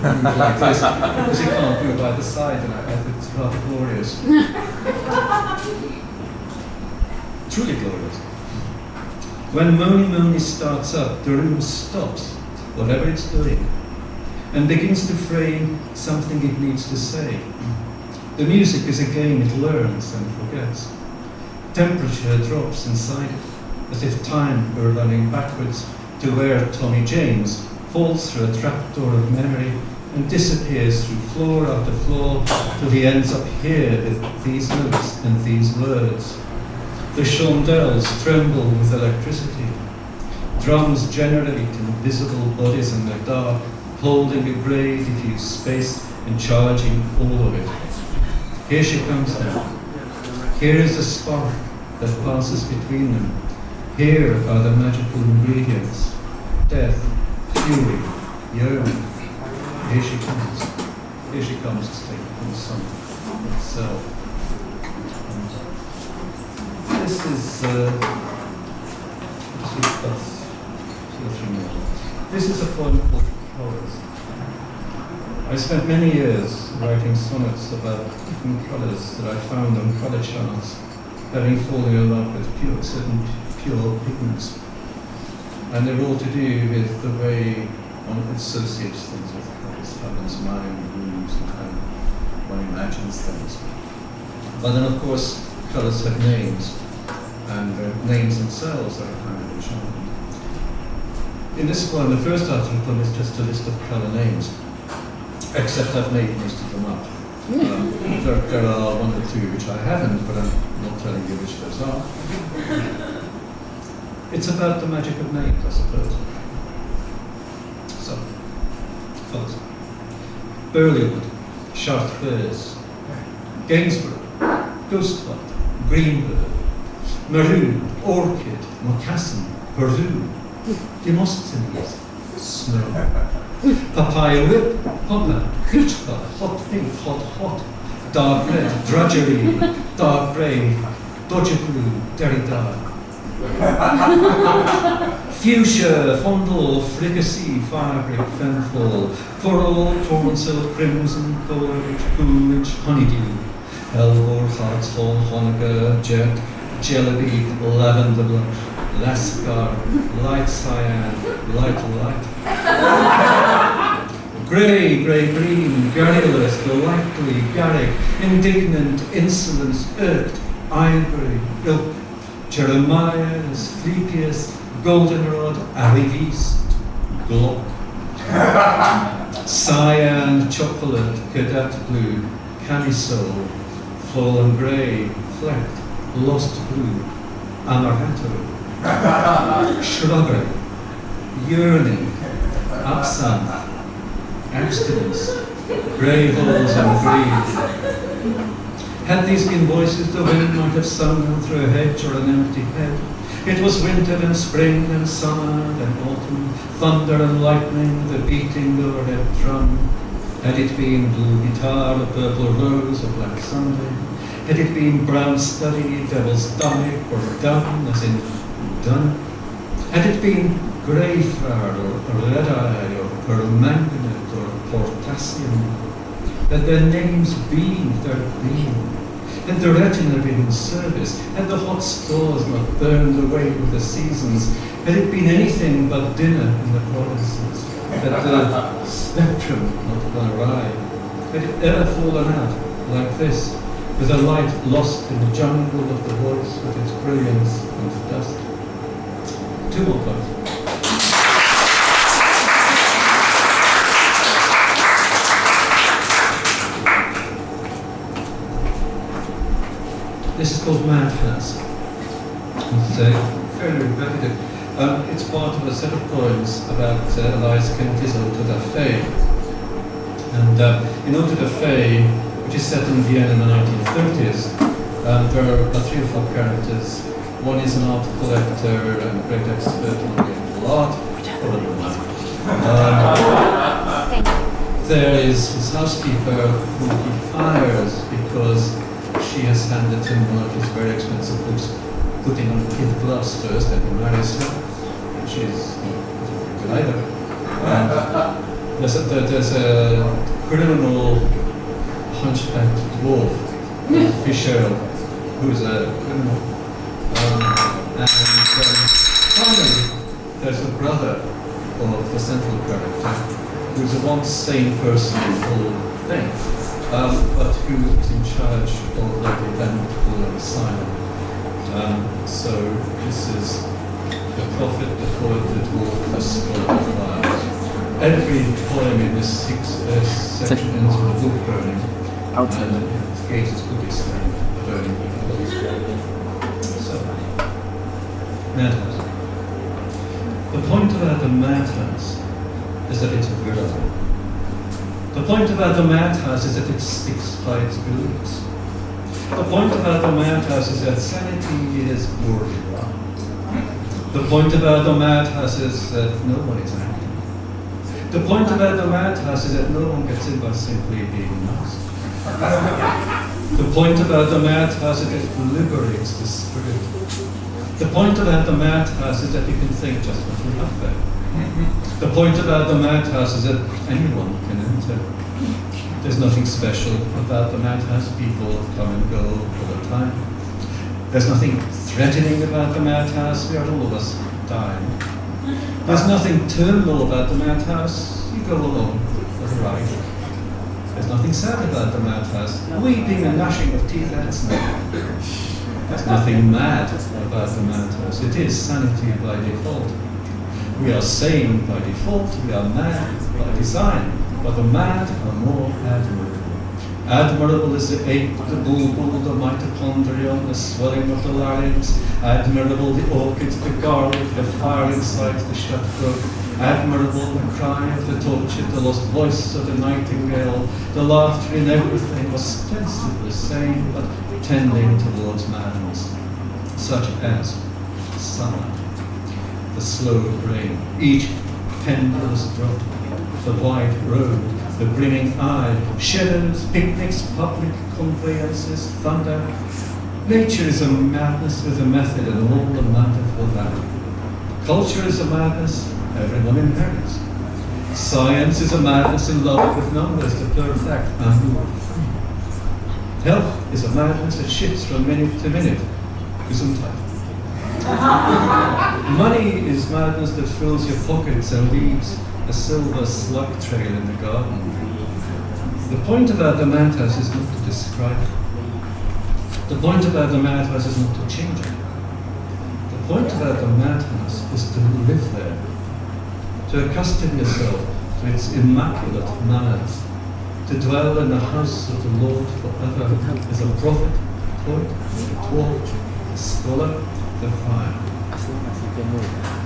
like this, because he can't do it by the side, and I think it's rather glorious. Truly glorious. When Moni Moni starts up, the room stops, whatever it's doing, and begins to frame something it needs to say. The music is a game it learns and forgets. Temperature drops inside it, as if time were running backwards to where Tommy James falls through a trapdoor of memory and disappears through floor after floor till he ends up here with these notes and these words. The chandelles tremble with electricity. Drums generate invisible bodies in the dark, holding a grey diffuse space and charging all of it. Here she comes now. Here is the spark that passes between them. Here are the magical ingredients. Death, fury, yearning. Here she comes. Here she comes to take on the sun itself. This is this is a poem called Colours. I spent many years writing sonnets about different colours that I found on colour charts, having fallen in love with certain pure pigments. And they're all to do with the way one associates things with colours, how one's mind moves and how one imagines things. But then, of course, colours have names, and their names themselves are kind of charming. In this one, the first article is just a list of colour names, except I've made most of them up. There are one or two which I haven't, but I'm not telling you which those are. It's about the magic of names, I suppose. So, first, Burleywood, Chartreuse, Gainsborough, Ghostbud, Greenbird, Maroon, Orchid, Mocassin, Peru, Demosthenes, Snow, Papaya Whip, Hopper, Peach Puff, Hot Pink, Hot Hot, Dark Red, Drudgery, Dark Grey, Dodger Blue, Derrida, Fuchsia, Fondle, Fricassee, Firebrick, Fenfall, Coral, Tornsil, Crimson, Coolidge, Honeydew, Hellbore, Hartsfall, Honecker, Jet, Jellyby, Lavender Blush, Lascar, Light Cyan, Light Light. Grey, grey, green, garrulous, delightfully, Garrick, indignant, insolent, irked, ivory, ilk, Jeremiah, Asclepius, Goldenrod, Arriviste, Glock. Cyan, chocolate, cadet blue, camisole, fallen grey, flecked, lost blue, amaretto, shrubbery, yearning, absinthe, abstinence, grey holes and greed. Had these been voices, the wind might have sung through a hedge or an empty head. It was winter and spring and summer and autumn, thunder and lightning, the beating of a red drum. Had it been blue guitar, a purple rose, a black Sunday? Had it been brown study, devil's stomach, or dun, as in dun? Had it been grey flower, or red eye, or permanganate, or potassium? Had their names been their being? Had the retina been in service? Had the hot stores not burned away with the seasons? Had it been anything but dinner in the provinces? Had the spectrum not gone awry? Had it ever fallen out like this, with a light lost in the jungle of the voice with its brilliance and dust? Two more points. This is called Madhouse. It's fairly repetitive. It's part of a set of poems about Elias Kennedy's Ode to the Fae. And in Ode to the Fae, which is set in Vienna in the 1930s, there are three or four characters. One is an art collector and a great expert on oriental art, probably one. There is his housekeeper who he fires because she has handed him one of his very expensive books, putting on kid gloves first, and he marries her, and she's not good either. And There's a criminal hunchbacked dwarf, Fisher, who is a criminal. Finally, there's the brother of the central character, who's a once sane person in the whole thing, but who is in charge of the mental asylum. So this is the prophet, the poet, the dwarf, the scholar, the fire. Every poem in this section ends with a book burning. Outside. And the gate is Buddhist and burning. So, madhouse. The point about the madhouse is that it's virile. The point about the madhouse is that it sticks by its beliefs. The point about the madhouse is that sanity is bourgeois. The point about the madhouse is that no one is acting. The point about the madhouse is that no one gets in by simply being nice. The point about the madhouse is that it liberates the spirit. The point about the madhouse is that you can think just what you have there. The point about the madhouse is that anyone can enter. There's nothing special about the madhouse. People come and go all the time. There's nothing threatening about the madhouse. We are all of us dying. There's nothing terminal about the madhouse. You go along for the ride. There's nothing sad about the madhouse. Weeping and gnashing of teeth, that's not. There's nothing mad about the madhouse. It is sanity by default. We are sane by default. We are mad by design. But the mad are more admirable. Admirable is the ape, the bulbul, the mitochondrion, the swelling of the larynx. Admirable the orchid, the garlic, the fire inside the shut throat. Admirable the cry of the tortured, the lost voice of the nightingale. The laughter in everything, ostensibly sane, but tending towards madness, such as summer, the slow rain, each pendulous drop, the white road, the brimming eye, shadows, picnics, public conveyances, thunder. Nature is a madness with a method and all the matter for that. Culture is a madness everyone inherits. Science is a madness in love with numbers, the perfect amour. Health is a madness that shifts from minute to minute. Gesundheit. Money is madness that fills your pockets and leaves a silver slug trail in the garden. The point about the madhouse is not to describe it. The point about the madhouse is not to change it. The point about the madhouse is to live there, to accustom yourself to its immaculate manners, to dwell in the house of the Lord forever as a prophet, poet, a dwarf, a scholar, the fire. As long as you can move.